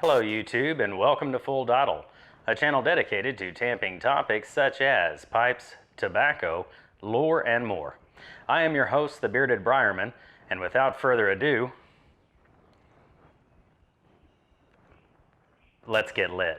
Hello YouTube and welcome to Full Dottle, a channel dedicated to tamping topics such as pipes, tobacco, lure, and more. I am your host, the Bearded Briarman, and without further ado, let's get lit.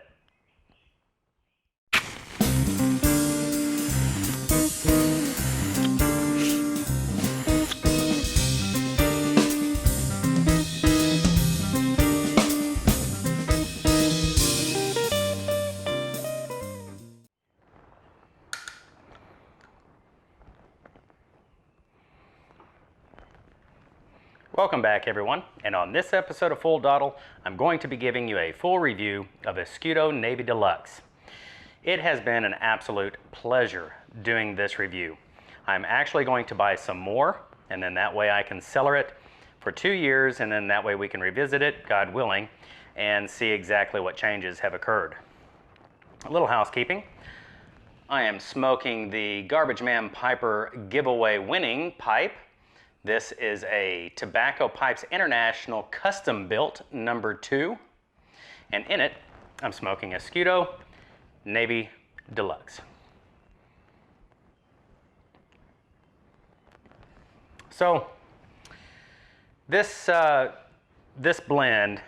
Welcome back everyone, and on this episode of Full Dottle, I'm going to be giving you a full review of Escudo Navy De Luxe. It has been an absolute pleasure doing this review. I'm actually going to buy some more, and then that way I can cellar it for 2 years, and then that way we can revisit it, God willing, and see exactly what changes have occurred. A little housekeeping. I am smoking the Garbage Man Piper giveaway winning pipe. This is a Tobacco Pipes International custom built number 2. And in it, I'm smoking Escudo Navy De Luxe. So this blend,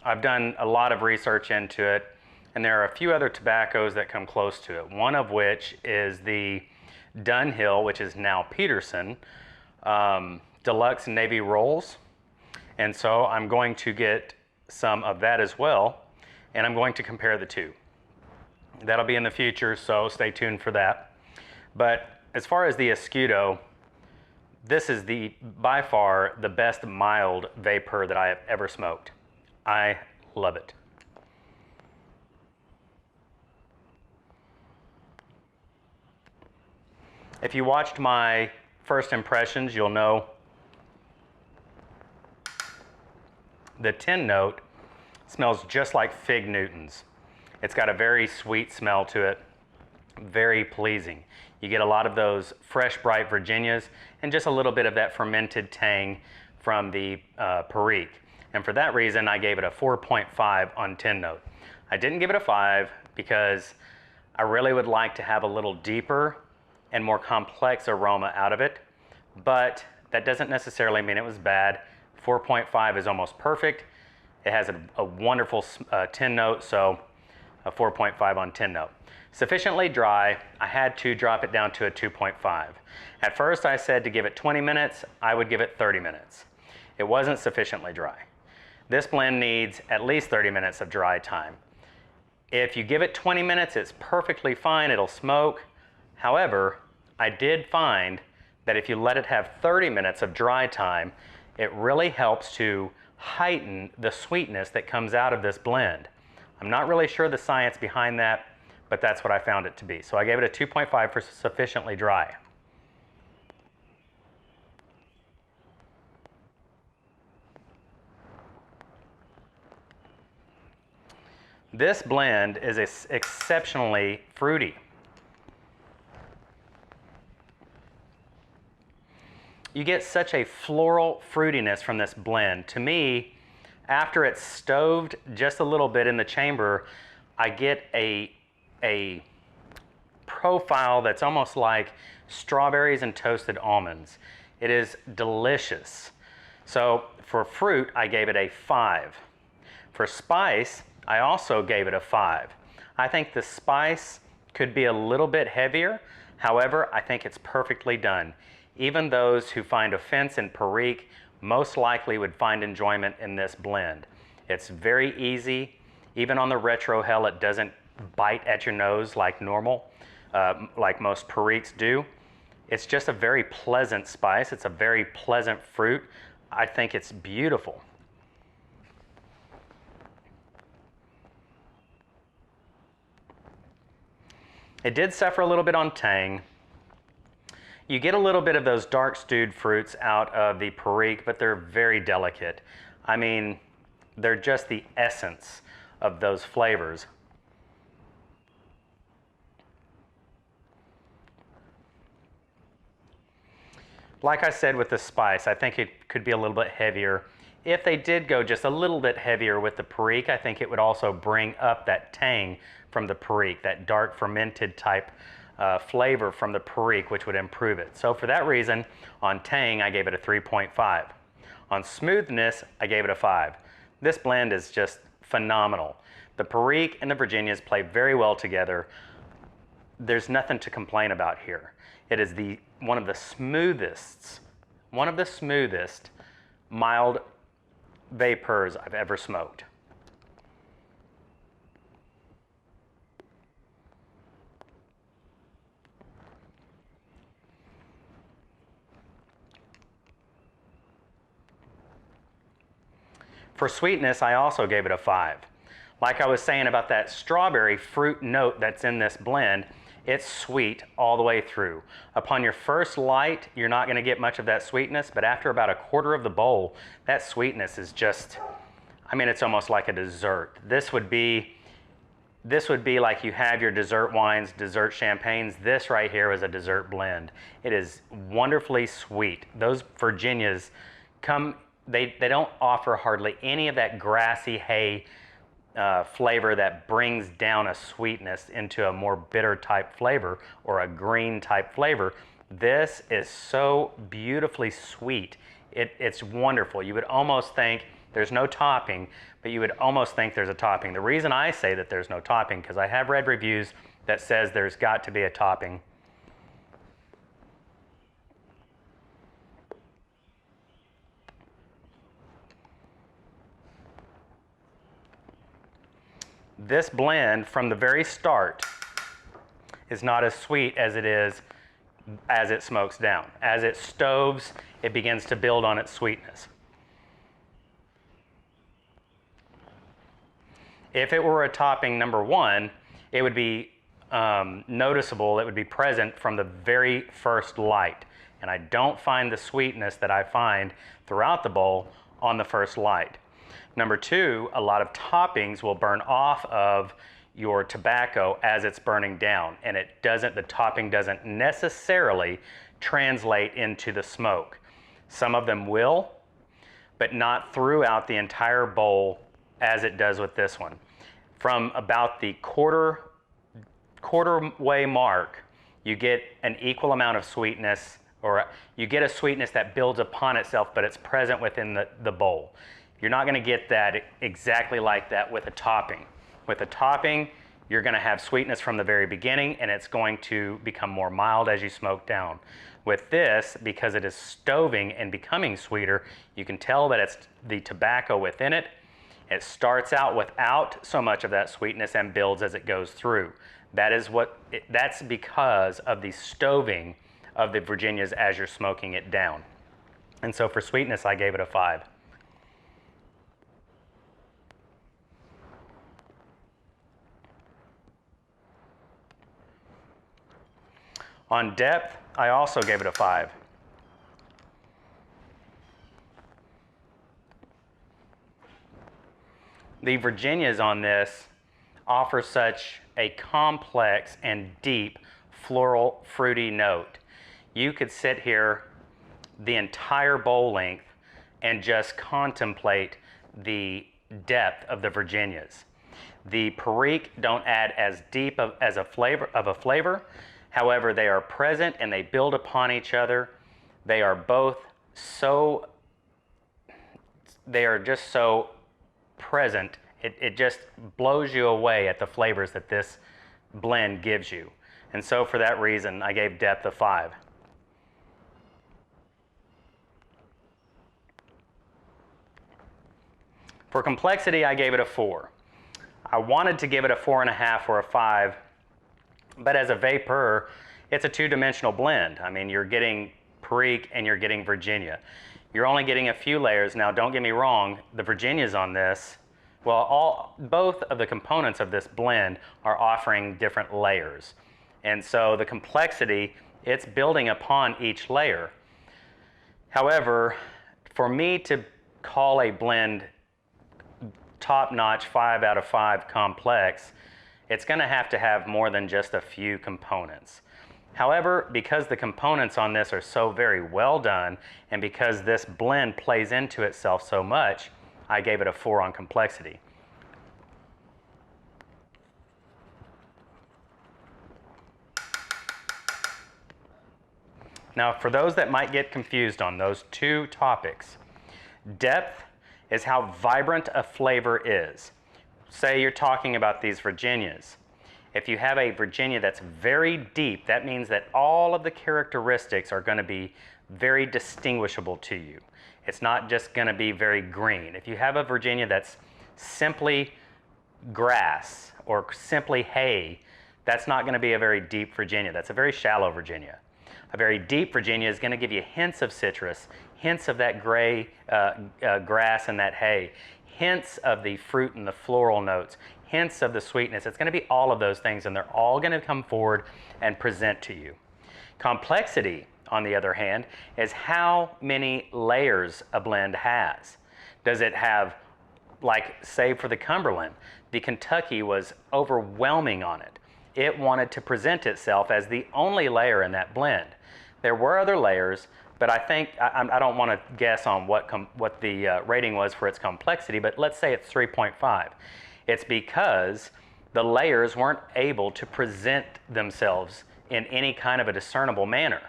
I've done a lot of research into it, and there are a few other tobaccos that come close to it. One of which is the Dunhill, which is now Peterson, Deluxe Navy Rolls. And so I'm going to get some of that as well, and I'm going to compare the two. That'll be in the future, so stay tuned for that. But as far as the Escudo, this is by far the best mild VAPer that I have ever smoked. I love it. If you watched my first impressions, you'll know the tin note smells just like Fig Newtons. It's got a very sweet smell to it, very pleasing. You get a lot of those fresh, bright Virginias and just a little bit of that fermented tang from the Perique. And for that reason, I gave it a 4.5 on tin note. I didn't give it a 5 because I really would like to have a little deeper and more complex aroma out of it, but that doesn't necessarily mean it was bad. 4.5 is almost perfect. It has a wonderful tin note, so a 4.5 on tin note. Sufficiently dry. I had to drop it down to a 2.5. At first I said to give it 20 minutes, I would give it 30 minutes. It wasn't sufficiently dry. This blend needs at least 30 minutes of dry time. If you give it 20 minutes, it's perfectly fine, it'll smoke. However, I did find that if you let it have 30 minutes of dry time, it really helps to heighten the sweetness that comes out of this blend. I'm not really sure the science behind that, but that's what I found it to be. So I gave it a 2.5 for sufficiently dry. This blend is exceptionally fruity. You get such a floral fruitiness from this blend. To me, after it's stoved just a little bit in the chamber, I get a profile that's almost like strawberries and toasted almonds. It is delicious. So for fruit, I gave it a 5. For spice, I also gave it a 5. I think the spice could be a little bit heavier. However, I think it's perfectly done. Even those who find offense in Perique most likely would find enjoyment in this blend. It's very easy. Even on the retro hell, it doesn't bite at your nose like normal, like most Periques do. It's just a very pleasant spice. It's a very pleasant fruit. I think it's beautiful. It did suffer a little bit on tang. You get a little bit of those dark stewed fruits out of the Perique, but they're very delicate. I mean, they're just the essence of those flavors. Like I said with the spice, I think it could be a little bit heavier if they did go just a little bit heavier with the Perique, I think it would also bring up that tang from the Perique, that dark fermented type flavor from the Perique, which would improve it. So for that reason, on tang, I gave it a 3.5. On smoothness, I gave it a 5. This blend is just phenomenal. The Perique and the Virginias play very well together. There's nothing to complain about here. It is one of the smoothest mild VAPers I've ever smoked. For sweetness, I also gave it a 5. Like I was saying about that strawberry fruit note that's in this blend, it's sweet all the way through. Upon your first light, you're not going to get much of that sweetness, but after about a quarter of the bowl, that sweetness is just, I mean, it's almost like a dessert. This would be like you have your dessert wines, dessert champagnes. This right here is a dessert blend. It is wonderfully sweet. Those Virginias they don't offer hardly any of that grassy hay flavor that brings down a sweetness into a more bitter type flavor or a green type flavor. This is so beautifully sweet. It's wonderful. You would almost think there's no topping, but you would almost think there's a topping. The reason I say that there's no topping, because I have read reviews that says there's got to be a topping. This blend from the very start is not as sweet as it is as it smokes down. As it stoves, it begins to build on its sweetness. If it were a topping number 1, it would be noticeable, it would be present from the very first light. And I don't find the sweetness that I find throughout the bowl on the first light. Number 2, a lot of toppings will burn off of your tobacco as it's burning down, and the topping doesn't necessarily translate into the smoke. Some of them will, but not throughout the entire bowl as it does with this one. From about the quarter way mark, you get an equal amount of sweetness, or you get a sweetness that builds upon itself, but it's present within the bowl. You're not going to get that exactly like that with a topping. With a topping, you're going to have sweetness from the very beginning, and it's going to become more mild as you smoke down. With this, because it is stoving and becoming sweeter, you can tell that it's the tobacco within it. It starts out without so much of that sweetness and builds as it goes through. That's because of the stoving of the Virginias as you're smoking it down. And so for sweetness, I gave it a 5. On depth, I also gave it a 5. The Virginias on this offer such a complex and deep floral fruity note. You could sit here the entire bowl length and just contemplate the depth of the Virginias. The Perique don't add as deep of a flavor. However, they are present and they build upon each other. They are just so present. It just blows you away at the flavors that this blend gives you. And so for that reason, I gave depth a 5. For complexity, I gave it a 4. I wanted to give it a 4.5 or a 5, but as a VAPer, it's a two-dimensional blend. I mean, you're getting Perique and you're getting Virginia. You're only getting a few layers. Now, don't get me wrong, the Virginias on this, well, both of the components of this blend are offering different layers. And so the complexity, it's building upon each layer. However, for me to call a blend top-notch 5 out of 5 complex, it's going to have more than just a few components. However, because the components on this are so very well done, and because this blend plays into itself so much, I gave it a 4 on complexity. Now, for those that might get confused on those two topics, depth is how vibrant a flavor is. Say you're talking about these Virginias. If you have a Virginia that's very deep, that means that all of the characteristics are going to be very distinguishable to you. It's not just going to be very green. If you have a Virginia that's simply grass or simply hay, that's not going to be a very deep Virginia. That's a very shallow Virginia. A very deep Virginia is going to give you hints of citrus, hints of that gray grass and that hay, hints of the fruit and the floral notes, hints of the sweetness. It's going to be all of those things, and they're all going to come forward and present to you. Complexity, on the other hand, is how many layers a blend has. Does it have, like, say for the Cumberland, the Kentucky was overwhelming on it. It wanted to present itself as the only layer in that blend. There were other layers, but I think, I don't want to guess on what the rating was for its complexity, but let's say it's 3.5. It's because the layers weren't able to present themselves in any kind of a discernible manner.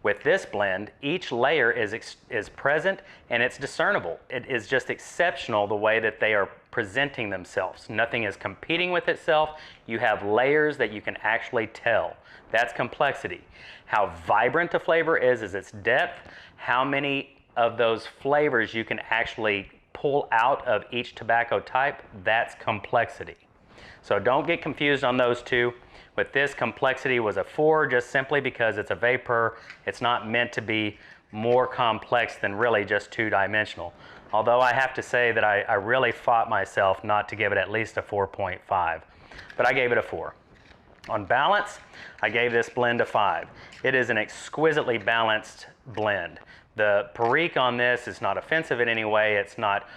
With this blend, each layer is present and it's discernible. It is just exceptional the way that they are presenting themselves. Nothing is competing with itself. You have layers that you can actually tell. That's complexity. How vibrant a flavor is its depth. How many of those flavors you can actually pull out of each tobacco type, that's complexity. So don't get confused on those two. With this, complexity was a 4 just simply because it's a VAPer. It's not meant to be more complex than really just two-dimensional. Although I have to say that I really fought myself not to give it at least a 4.5, but I gave it a 4. On balance, I gave this blend a 5. It is an exquisitely balanced blend. The Perique on this is not offensive in any way. It's not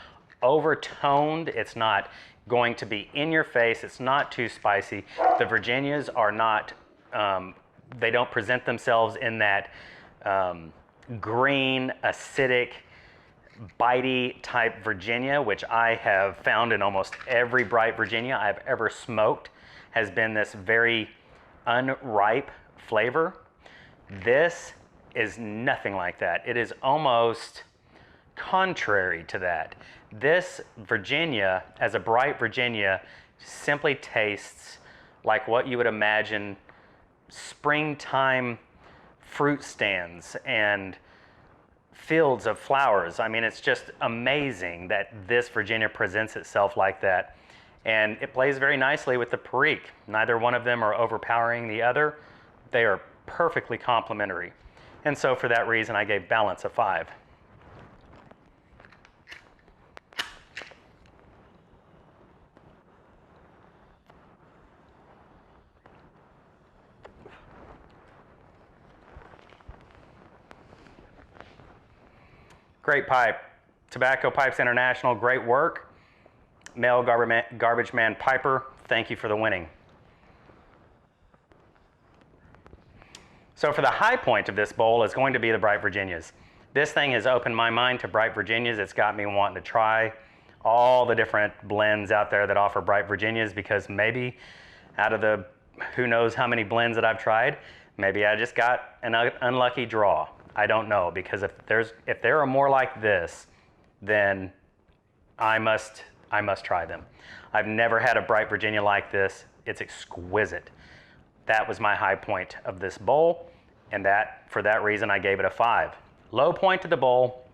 overtoned. It's not going to be in your face. It's not too spicy. The Virginias are not, they don't present themselves in that green, acidic, bitey type Virginia, which I have found in almost every bright Virginia I've ever smoked, has been this very unripe flavor. This is nothing like that. It is almost contrary to that. This Virginia, as a bright Virginia, simply tastes like what you would imagine springtime fruit stands and fields of flowers. I mean, it's just amazing that this Virginia presents itself like that. And it plays very nicely with the Perique. Neither one of them are overpowering the other. They are perfectly complementary. And so for that reason, I gave balance a 5. Great pipe. Tobacco Pipes International, great work. Male Garbage Man Piper, thank you for the winning. So for the high point of this bowl is going to be the Bright Virginias. This thing has opened my mind to Bright Virginias. It's got me wanting to try all the different blends out there that offer Bright Virginias, because maybe out of the who knows how many blends that I've tried, maybe I just got an unlucky draw. I don't know, because if there are more like this, then I must try them. I've never had a Bright Virginia like this. It's exquisite. That was my high point of this bowl, and for that reason I gave it a 5. Low point of the bowl,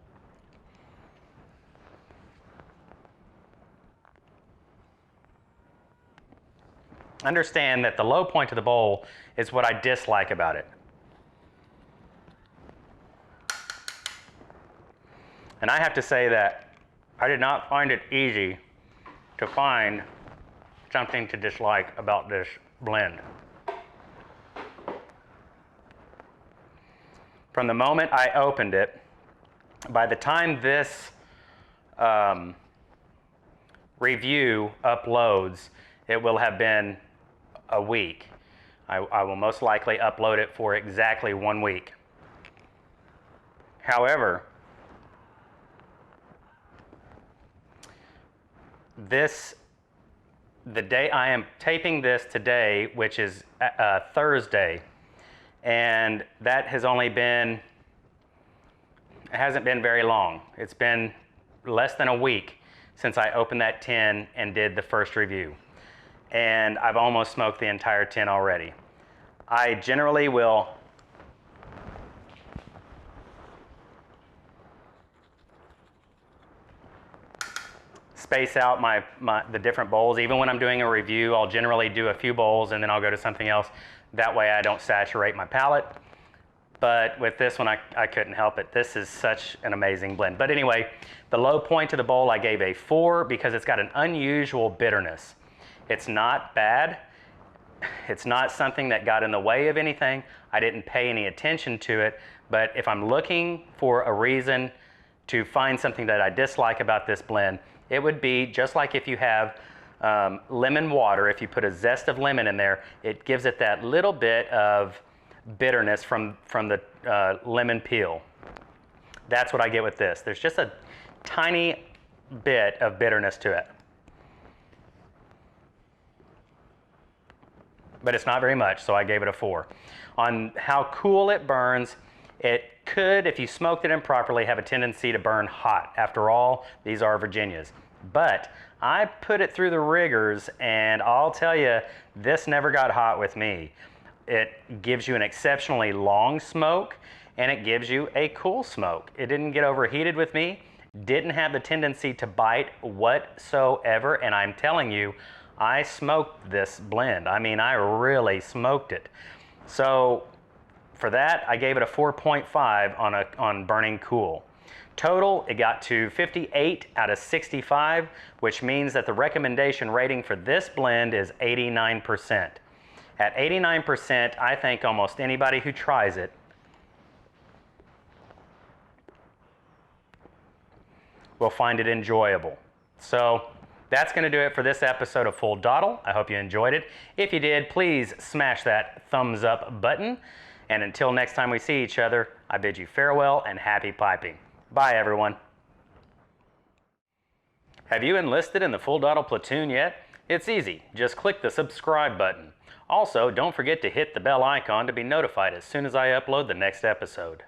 understand that the low point of the bowl is what I dislike about it. And I have to say that I did not find it easy to find something to dislike about this blend. From the moment I opened it, by the time this review uploads, it will have been a week. I will most likely upload it for exactly 1 week. However, the day I am taping this today, which is Thursday, and that has only been, it hasn't been very long. It's been less than a week since I opened that tin and did the first review. And I've almost smoked the entire tin already. I generally will space out the different bowls. Even when I'm doing a review, I'll generally do a few bowls and then I'll go to something else. That way I don't saturate my palate. But with this one, I couldn't help it. This is such an amazing blend. But anyway, the low point to the bowl, I gave a 4 because it's got an unusual bitterness. It's not bad. It's not something that got in the way of anything. I didn't pay any attention to it. But if I'm looking for a reason to find something that I dislike about this blend, it would be just like if you have lemon water. If you put a zest of lemon in there, it gives it that little bit of bitterness from the lemon peel. That's what I get with this. There's just a tiny bit of bitterness to it. But it's not very much, so I gave it a 4. On how cool it burns, it could, if you smoked it improperly, have a tendency to burn hot. After all, these are Virginias. But I put it through the rigors, and I'll tell you, this never got hot with me. It gives you an exceptionally long smoke, and it gives you a cool smoke. It didn't get overheated with me, didn't have the tendency to bite whatsoever, and I'm telling you, I smoked this blend. I mean, I really smoked it. So for that, I gave it a 4.5 on burning cool. Total, it got to 58 out of 65, which means that the recommendation rating for this blend is 89%. At 89%, I think almost anybody who tries it will find it enjoyable. So that's going to do it for this episode of Full Dottle. I hope you enjoyed it. If you did, please smash that thumbs up button. And until next time we see each other, I bid you farewell and happy piping. Bye, everyone. Have you enlisted in the Full Dottle platoon yet? It's easy. Just click the subscribe button. Also, don't forget to hit the bell icon to be notified as soon as I upload the next episode.